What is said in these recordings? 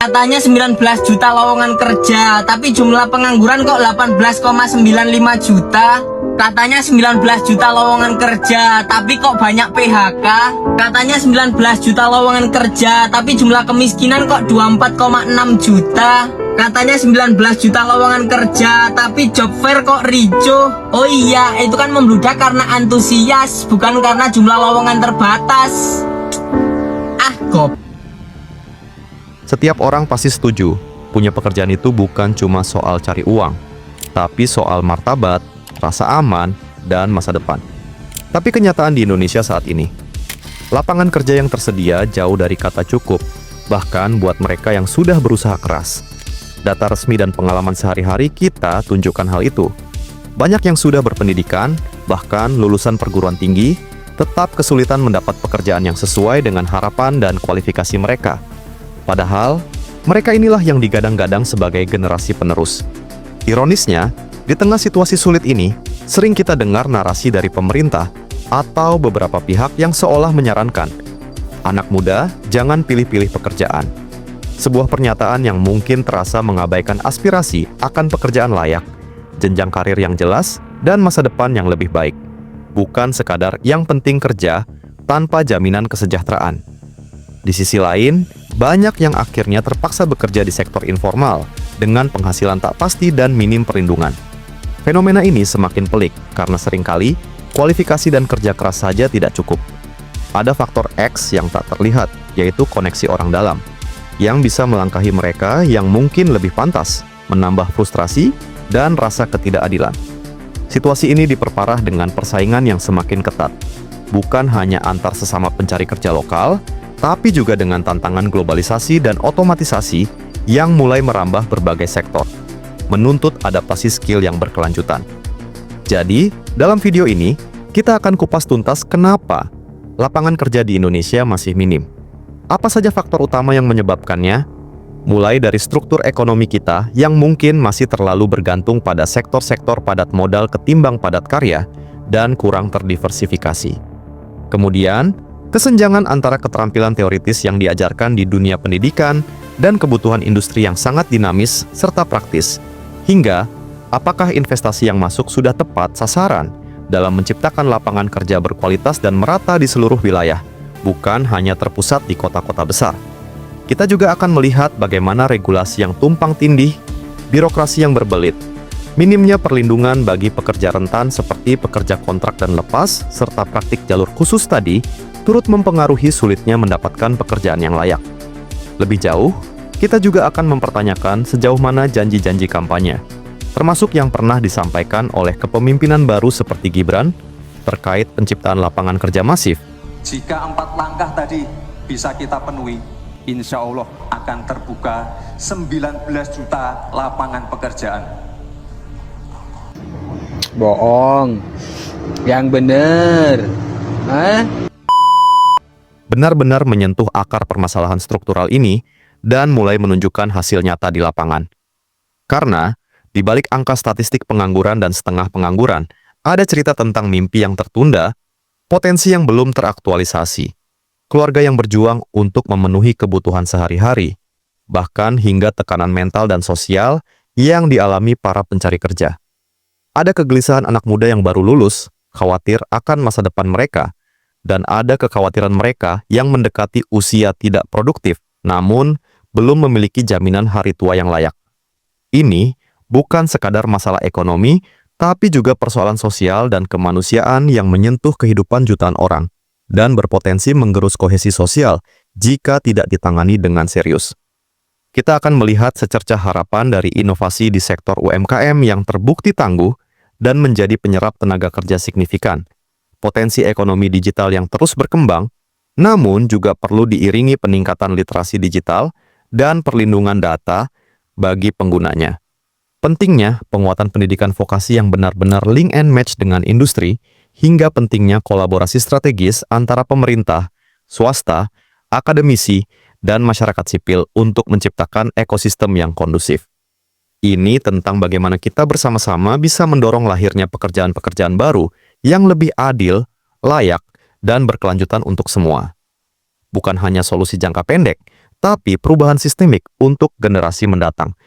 Katanya 19 juta lowongan kerja, tapi jumlah pengangguran kok 18,95 juta. Katanya 19 juta lowongan kerja, tapi kok banyak PHK. Katanya 19 juta lowongan kerja, tapi jumlah kemiskinan kok 24,6 juta. Katanya 19 juta lowongan kerja, tapi job fair kok ricuh. Oh iya, itu kan membludak karena antusias, bukan karena jumlah lowongan terbatas. Gob. Setiap orang pasti setuju, punya pekerjaan itu bukan cuma soal cari uang, tapi soal martabat, rasa aman, dan masa depan. Tapi kenyataan di Indonesia saat ini, lapangan kerja yang tersedia jauh dari kata cukup, bahkan buat mereka yang sudah berusaha keras. Data resmi dan pengalaman sehari-hari kita tunjukkan hal itu. Banyak yang sudah berpendidikan, bahkan lulusan perguruan tinggi, tetap kesulitan mendapat pekerjaan yang sesuai dengan harapan dan kualifikasi mereka. Padahal, mereka inilah yang digadang-gadang sebagai generasi penerus. Ironisnya, di tengah situasi sulit ini, sering kita dengar narasi dari pemerintah atau beberapa pihak yang seolah menyarankan, anak muda jangan pilih-pilih pekerjaan. Sebuah pernyataan yang mungkin terasa mengabaikan aspirasi akan pekerjaan layak, jenjang karir yang jelas, dan masa depan yang lebih baik. Bukan sekadar yang penting kerja tanpa jaminan kesejahteraan. Di sisi lain, banyak yang akhirnya terpaksa bekerja di sektor informal dengan penghasilan tak pasti dan minim perlindungan. Fenomena ini semakin pelik karena seringkali kualifikasi dan kerja keras saja tidak cukup. Ada faktor X yang tak terlihat, yaitu koneksi orang dalam, yang bisa melangkahi mereka yang mungkin lebih pantas, menambah frustrasi dan rasa ketidakadilan. Situasi ini diperparah dengan persaingan yang semakin ketat, bukan hanya antar sesama pencari kerja lokal, tapi juga dengan tantangan globalisasi dan otomatisasi yang mulai merambah berbagai sektor, menuntut adaptasi skill yang berkelanjutan. Jadi, dalam video ini, kita akan kupas tuntas kenapa lapangan kerja di Indonesia masih minim. Apa saja faktor utama yang menyebabkannya? Mulai dari struktur ekonomi kita yang mungkin masih terlalu bergantung pada sektor-sektor padat modal ketimbang padat karya dan kurang terdiversifikasi. Kemudian, kesenjangan antara keterampilan teoritis yang diajarkan di dunia pendidikan dan kebutuhan industri yang sangat dinamis serta praktis, hingga apakah investasi yang masuk sudah tepat sasaran dalam menciptakan lapangan kerja berkualitas dan merata di seluruh wilayah, bukan hanya terpusat di kota-kota besar. Kita juga akan melihat bagaimana regulasi yang tumpang tindih, birokrasi yang berbelit, minimnya perlindungan bagi pekerja rentan seperti pekerja kontrak dan lepas, serta praktik jalur khusus tadi, turut mempengaruhi sulitnya mendapatkan pekerjaan yang layak. Lebih jauh, kita juga akan mempertanyakan sejauh mana janji-janji kampanye, termasuk yang pernah disampaikan oleh kepemimpinan baru seperti Gibran, terkait penciptaan lapangan kerja masif. Jika 4 langkah tadi bisa kita penuhi, insya Allah akan terbuka 19 juta lapangan pekerjaan. Bohong, yang bener. Benar-benar menyentuh akar permasalahan struktural ini dan mulai menunjukkan hasil nyata di lapangan. Karena, di balik angka statistik pengangguran dan setengah pengangguran, ada cerita tentang mimpi yang tertunda, potensi yang belum teraktualisasi, keluarga yang berjuang untuk memenuhi kebutuhan sehari-hari, bahkan hingga tekanan mental dan sosial yang dialami para pencari kerja. Ada kegelisahan anak muda yang baru lulus, khawatir akan masa depan mereka, dan ada kekhawatiran mereka yang mendekati usia tidak produktif, namun belum memiliki jaminan hari tua yang layak. Ini bukan sekadar masalah ekonomi, tapi juga persoalan sosial dan kemanusiaan yang menyentuh kehidupan jutaan orang, dan berpotensi menggerus kohesi sosial jika tidak ditangani dengan serius. Kita akan melihat secercah harapan dari inovasi di sektor UMKM yang terbukti tangguh dan menjadi penyerap tenaga kerja signifikan, potensi ekonomi digital yang terus berkembang, namun juga perlu diiringi peningkatan literasi digital dan perlindungan data bagi penggunanya. Pentingnya penguatan pendidikan vokasi yang benar-benar link and match dengan industri, hingga pentingnya kolaborasi strategis antara pemerintah, swasta, akademisi, dan masyarakat sipil untuk menciptakan ekosistem yang kondusif. Ini tentang bagaimana kita bersama-sama bisa mendorong lahirnya pekerjaan-pekerjaan baru yang lebih adil, layak, dan berkelanjutan untuk semua. Bukan hanya solusi jangka pendek, tapi perubahan sistemik untuk generasi mendatang.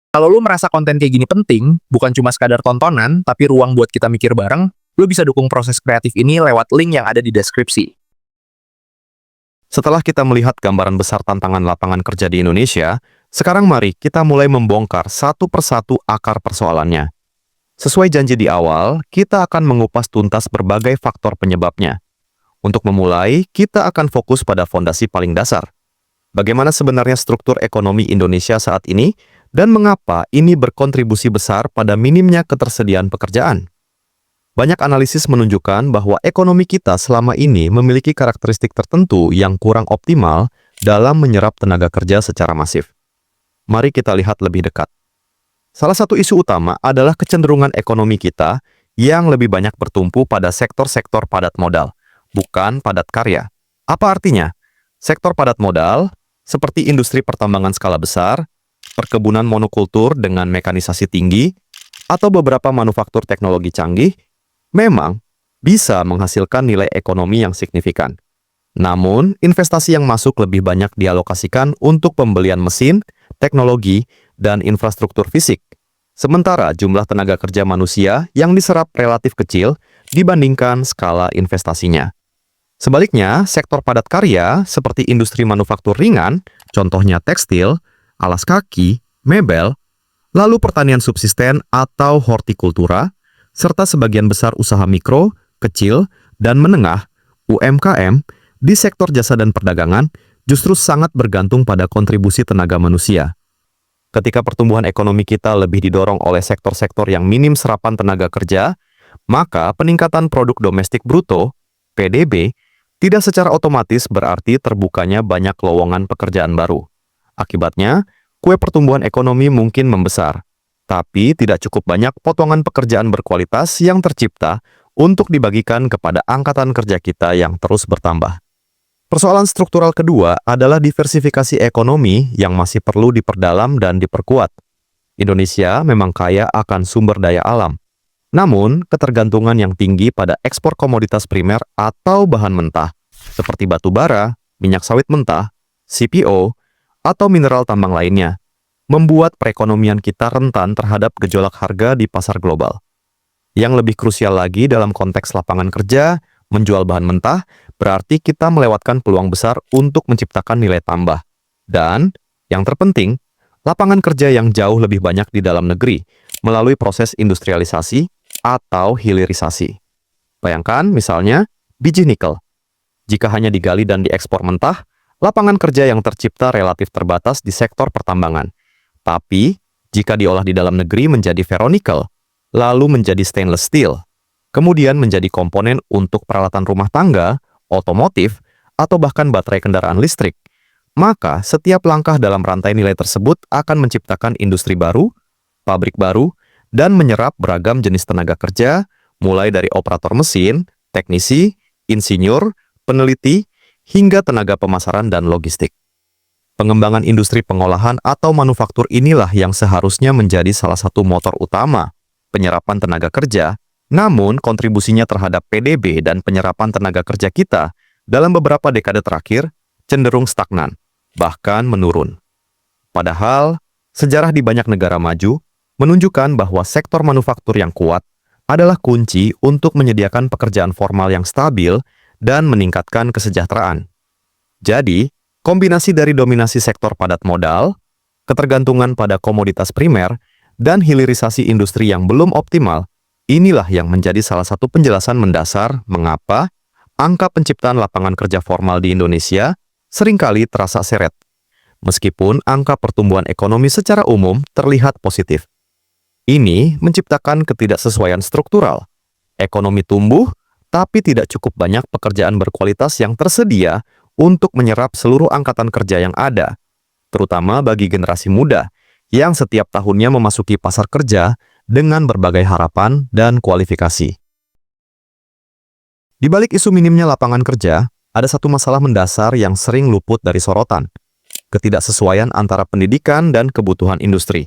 Kalau lu merasa konten kayak gini penting, bukan cuma sekadar tontonan, tapi ruang buat kita mikir bareng, lu bisa dukung proses kreatif ini lewat link yang ada di deskripsi. Setelah kita melihat gambaran besar tantangan lapangan kerja di Indonesia, sekarang mari kita mulai membongkar satu persatu akar persoalannya. Sesuai janji di awal, kita akan mengupas tuntas berbagai faktor penyebabnya. Untuk memulai, kita akan fokus pada fondasi paling dasar. Bagaimana sebenarnya struktur ekonomi Indonesia saat ini, dan mengapa ini berkontribusi besar pada minimnya ketersediaan pekerjaan. Banyak analisis menunjukkan bahwa ekonomi kita selama ini memiliki karakteristik tertentu yang kurang optimal dalam menyerap tenaga kerja secara masif. Mari kita lihat lebih dekat. Salah satu isu utama adalah kecenderungan ekonomi kita yang lebih banyak bertumpu pada sektor-sektor padat modal, bukan padat karya. Apa artinya? Sektor padat modal, seperti industri pertambangan skala besar, perkebunan monokultur dengan mekanisasi tinggi, atau beberapa manufaktur teknologi canggih, memang bisa menghasilkan nilai ekonomi yang signifikan. Namun, investasi yang masuk lebih banyak dialokasikan untuk pembelian mesin, teknologi, dan infrastruktur fisik. Sementara jumlah tenaga kerja manusia yang diserap relatif kecil dibandingkan skala investasinya. Sebaliknya, sektor padat karya seperti industri manufaktur ringan, contohnya tekstil, alas kaki, mebel, lalu pertanian subsisten atau hortikultura, serta sebagian besar usaha mikro, kecil, dan menengah (UMKM) di sektor jasa dan perdagangan justru sangat bergantung pada kontribusi tenaga manusia. Ketika pertumbuhan ekonomi kita lebih didorong oleh sektor-sektor yang minim serapan tenaga kerja, maka peningkatan produk domestik bruto (PDB) tidak secara otomatis berarti terbukanya banyak lowongan pekerjaan baru. Akibatnya, kue pertumbuhan ekonomi mungkin membesar, tapi tidak cukup banyak potongan pekerjaan berkualitas yang tercipta untuk dibagikan kepada angkatan kerja kita yang terus bertambah. Persoalan struktural kedua adalah diversifikasi ekonomi yang masih perlu diperdalam dan diperkuat. Indonesia memang kaya akan sumber daya alam. Namun, ketergantungan yang tinggi pada ekspor komoditas primer atau bahan mentah, seperti batu bara, minyak sawit mentah, CPO, atau mineral tambang lainnya, membuat perekonomian kita rentan terhadap gejolak harga di pasar global. Yang lebih krusial lagi dalam konteks lapangan kerja, menjual bahan mentah, berarti kita melewatkan peluang besar untuk menciptakan nilai tambah. Dan, yang terpenting, lapangan kerja yang jauh lebih banyak di dalam negeri, melalui proses industrialisasi atau hilirisasi. Bayangkan, misalnya, biji nikel. Jika hanya digali dan diekspor mentah, lapangan kerja yang tercipta relatif terbatas di sektor pertambangan. Tapi, jika diolah di dalam negeri menjadi ferronikel, lalu menjadi stainless steel, kemudian menjadi komponen untuk peralatan rumah tangga, otomotif, atau bahkan baterai kendaraan listrik, maka setiap langkah dalam rantai nilai tersebut akan menciptakan industri baru, pabrik baru, dan menyerap beragam jenis tenaga kerja, mulai dari operator mesin, teknisi, insinyur, peneliti, hingga tenaga pemasaran dan logistik. Pengembangan industri pengolahan atau manufaktur inilah yang seharusnya menjadi salah satu motor utama penyerapan tenaga kerja, namun kontribusinya terhadap PDB dan penyerapan tenaga kerja kita dalam beberapa dekade terakhir cenderung stagnan, bahkan menurun. Padahal, sejarah di banyak negara maju menunjukkan bahwa sektor manufaktur yang kuat adalah kunci untuk menyediakan pekerjaan formal yang stabil dan meningkatkan kesejahteraan. Jadi, kombinasi dari dominasi sektor padat modal, ketergantungan pada komoditas primer, dan hilirisasi industri yang belum optimal, inilah yang menjadi salah satu penjelasan mendasar mengapa angka penciptaan lapangan kerja formal di Indonesia seringkali terasa seret, meskipun angka pertumbuhan ekonomi secara umum terlihat positif. Ini menciptakan ketidaksesuaian struktural. Ekonomi tumbuh, tapi tidak cukup banyak pekerjaan berkualitas yang tersedia untuk menyerap seluruh angkatan kerja yang ada, terutama bagi generasi muda yang setiap tahunnya memasuki pasar kerja dengan berbagai harapan dan kualifikasi. Di balik isu minimnya lapangan kerja, ada satu masalah mendasar yang sering luput dari sorotan: ketidaksesuaian antara pendidikan dan kebutuhan industri.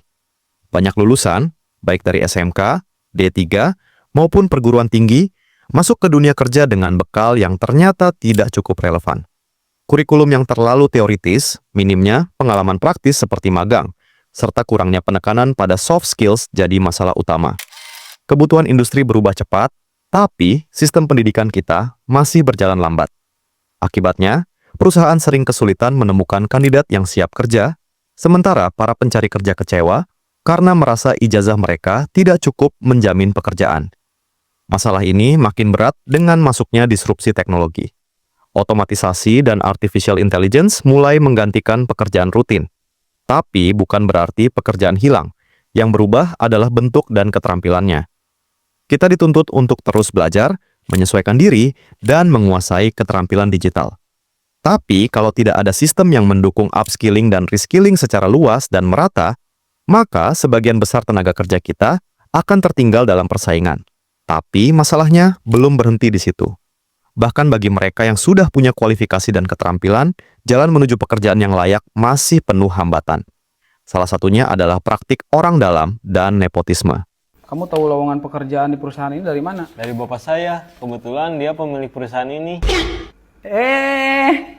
Banyak lulusan, baik dari SMK, D3, maupun perguruan tinggi, masuk ke dunia kerja dengan bekal yang ternyata tidak cukup relevan. Kurikulum yang terlalu teoritis, minimnya pengalaman praktis seperti magang, serta kurangnya penekanan pada soft skills jadi masalah utama. Kebutuhan industri berubah cepat, tapi sistem pendidikan kita masih berjalan lambat. Akibatnya, perusahaan sering kesulitan menemukan kandidat yang siap kerja, sementara para pencari kerja kecewa karena merasa ijazah mereka tidak cukup menjamin pekerjaan. Masalah ini makin berat dengan masuknya disrupsi teknologi. Otomatisasi dan artificial intelligence mulai menggantikan pekerjaan rutin. Tapi bukan berarti pekerjaan hilang. Yang berubah adalah bentuk dan keterampilannya. Kita dituntut untuk terus belajar, menyesuaikan diri, dan menguasai keterampilan digital. Tapi kalau tidak ada sistem yang mendukung upskilling dan reskilling secara luas dan merata, maka sebagian besar tenaga kerja kita akan tertinggal dalam persaingan. Tapi masalahnya belum berhenti di situ. Bahkan bagi mereka yang sudah punya kualifikasi dan keterampilan, jalan menuju pekerjaan yang layak masih penuh hambatan. Salah satunya adalah praktik orang dalam dan nepotisme. Kamu tahu lowongan pekerjaan di perusahaan ini dari mana? Dari bapak saya, kebetulan dia pemilik perusahaan ini.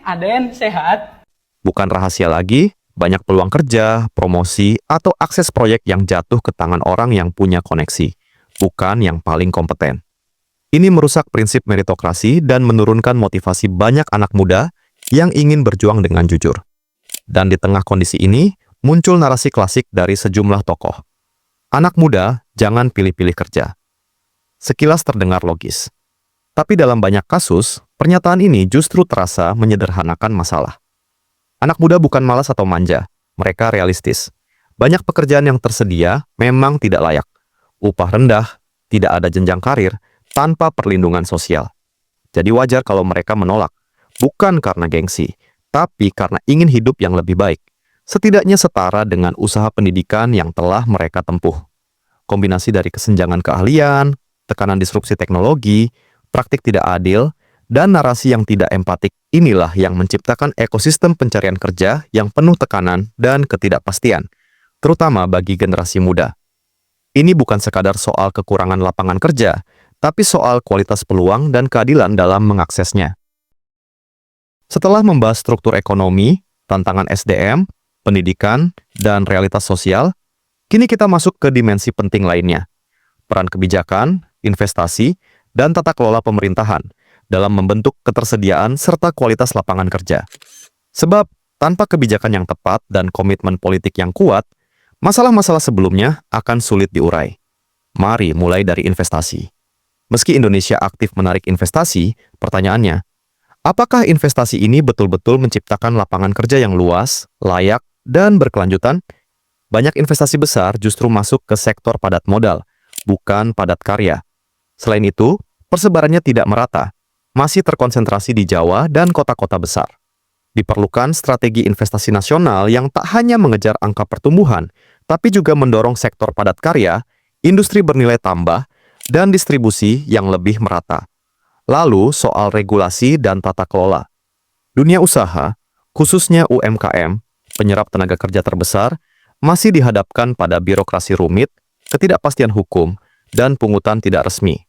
Aden, sehat? Bukan rahasia lagi, banyak peluang kerja, promosi, atau akses proyek yang jatuh ke tangan orang yang punya koneksi, bukan yang paling kompeten. Ini merusak prinsip meritokrasi dan menurunkan motivasi banyak anak muda yang ingin berjuang dengan jujur. Dan di tengah kondisi ini, muncul narasi klasik dari sejumlah tokoh. Anak muda, jangan pilih-pilih kerja. Sekilas terdengar logis. Tapi dalam banyak kasus, pernyataan ini justru terasa menyederhanakan masalah. Anak muda bukan malas atau manja, mereka realistis. Banyak pekerjaan yang tersedia memang tidak layak. Upah rendah, tidak ada jenjang karir, tanpa perlindungan sosial. Jadi wajar kalau mereka menolak, bukan karena gengsi, tapi karena ingin hidup yang lebih baik, setidaknya setara dengan usaha pendidikan yang telah mereka tempuh. Kombinasi dari kesenjangan keahlian, tekanan disrupsi teknologi, praktik tidak adil, dan narasi yang tidak empatik inilah yang menciptakan ekosistem pencarian kerja yang penuh tekanan dan ketidakpastian, terutama bagi generasi muda. Ini bukan sekadar soal kekurangan lapangan kerja, tapi soal kualitas peluang dan keadilan dalam mengaksesnya. Setelah membahas struktur ekonomi, tantangan SDM, pendidikan, dan realitas sosial, kini kita masuk ke dimensi penting lainnya, peran kebijakan, investasi, dan tata kelola pemerintahan dalam membentuk ketersediaan serta kualitas lapangan kerja. Sebab, tanpa kebijakan yang tepat dan komitmen politik yang kuat, masalah-masalah sebelumnya akan sulit diurai. Mari mulai dari investasi. Meski Indonesia aktif menarik investasi, pertanyaannya, apakah investasi ini betul-betul menciptakan lapangan kerja yang luas, layak, dan berkelanjutan? Banyak investasi besar justru masuk ke sektor padat modal, bukan padat karya. Selain itu, persebarannya tidak merata, masih terkonsentrasi di Jawa dan kota-kota besar. Diperlukan strategi investasi nasional yang tak hanya mengejar angka pertumbuhan, tapi juga mendorong sektor padat karya, industri bernilai tambah, dan distribusi yang lebih merata. Lalu soal regulasi dan tata kelola. Dunia usaha, khususnya UMKM, penyerap tenaga kerja terbesar, masih dihadapkan pada birokrasi rumit, ketidakpastian hukum, dan pungutan tidak resmi.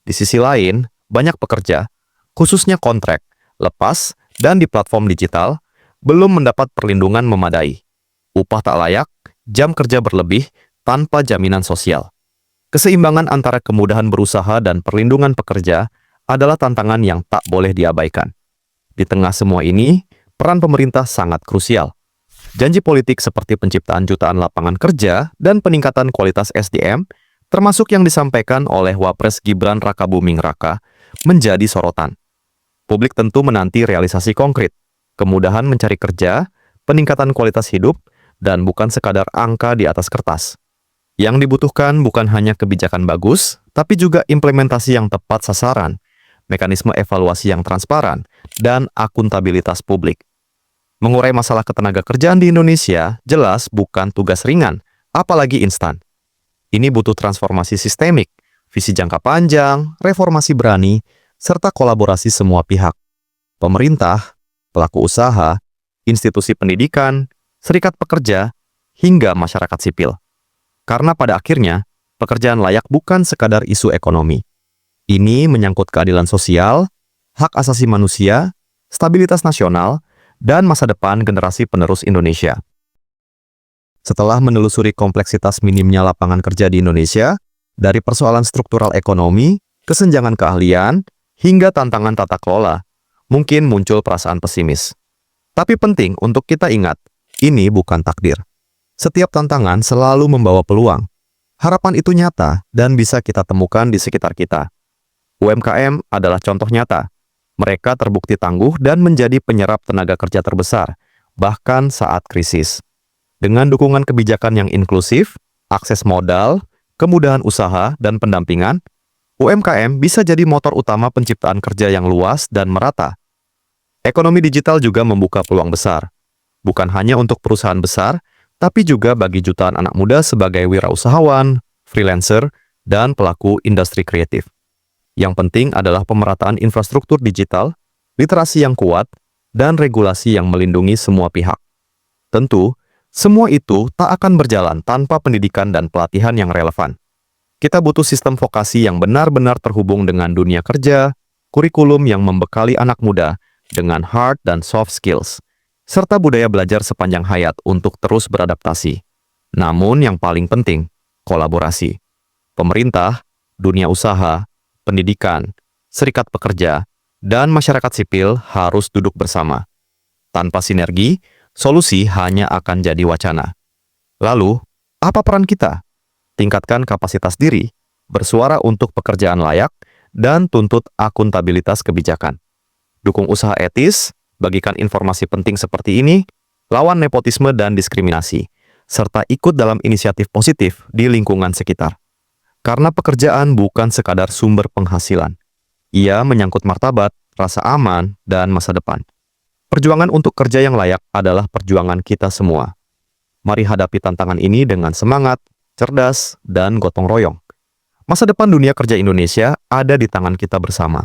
Di sisi lain, banyak pekerja, khususnya kontrak, lepas, dan di platform digital, belum mendapat perlindungan memadai. Upah tak layak, jam kerja berlebih, tanpa jaminan sosial. Keseimbangan antara kemudahan berusaha dan perlindungan pekerja adalah tantangan yang tak boleh diabaikan. Di tengah semua ini, peran pemerintah sangat krusial. Janji politik seperti penciptaan jutaan lapangan kerja dan peningkatan kualitas SDM, termasuk yang disampaikan oleh Wapres Gibran Rakabuming Raka, menjadi sorotan. Publik tentu menanti realisasi konkret, kemudahan mencari kerja, peningkatan kualitas hidup, dan bukan sekadar angka di atas kertas. Yang dibutuhkan bukan hanya kebijakan bagus, tapi juga implementasi yang tepat sasaran, mekanisme evaluasi yang transparan, dan akuntabilitas publik. Mengurai masalah ketenaga kerjaan di Indonesia jelas bukan tugas ringan, apalagi instan. Ini butuh transformasi sistemik, visi jangka panjang, reformasi berani, serta kolaborasi semua pihak. Pemerintah, pelaku usaha, institusi pendidikan, serikat pekerja, hingga masyarakat sipil. Karena pada akhirnya, pekerjaan layak bukan sekadar isu ekonomi. Ini menyangkut keadilan sosial, hak asasi manusia, stabilitas nasional, dan masa depan generasi penerus Indonesia. Setelah menelusuri kompleksitas minimnya lapangan kerja di Indonesia, dari persoalan struktural ekonomi, kesenjangan keahlian, hingga tantangan tata kelola, mungkin muncul perasaan pesimis. Tapi penting untuk kita ingat, ini bukan takdir. Setiap tantangan selalu membawa peluang. Harapan itu nyata dan bisa kita temukan di sekitar kita. UMKM adalah contoh nyata. Mereka terbukti tangguh dan menjadi penyerap tenaga kerja terbesar, bahkan saat krisis. Dengan dukungan kebijakan yang inklusif, akses modal, kemudahan usaha, dan pendampingan, UMKM bisa jadi motor utama penciptaan kerja yang luas dan merata. Ekonomi digital juga membuka peluang besar, bukan hanya untuk perusahaan besar, tapi juga bagi jutaan anak muda sebagai wirausahawan, freelancer, dan pelaku industri kreatif. Yang penting adalah pemerataan infrastruktur digital, literasi yang kuat, dan regulasi yang melindungi semua pihak. Tentu, semua itu tak akan berjalan tanpa pendidikan dan pelatihan yang relevan. Kita butuh sistem vokasi yang benar-benar terhubung dengan dunia kerja, kurikulum yang membekali anak muda dengan hard dan soft skills, serta budaya belajar sepanjang hayat untuk terus beradaptasi. Namun yang paling penting, kolaborasi. Pemerintah, dunia usaha, pendidikan, serikat pekerja, dan masyarakat sipil harus duduk bersama. Tanpa sinergi, solusi hanya akan jadi wacana. Lalu, apa peran kita? Tingkatkan kapasitas diri, bersuara untuk pekerjaan layak, dan tuntut akuntabilitas kebijakan. Dukung usaha etis, bagikan informasi penting seperti ini, lawan nepotisme dan diskriminasi, serta ikut dalam inisiatif positif di lingkungan sekitar. Karena pekerjaan bukan sekadar sumber penghasilan. Ia menyangkut martabat, rasa aman, dan masa depan. Perjuangan untuk kerja yang layak adalah perjuangan kita semua. Mari hadapi tantangan ini dengan semangat, cerdas, dan gotong royong. Masa depan dunia kerja Indonesia ada di tangan kita bersama.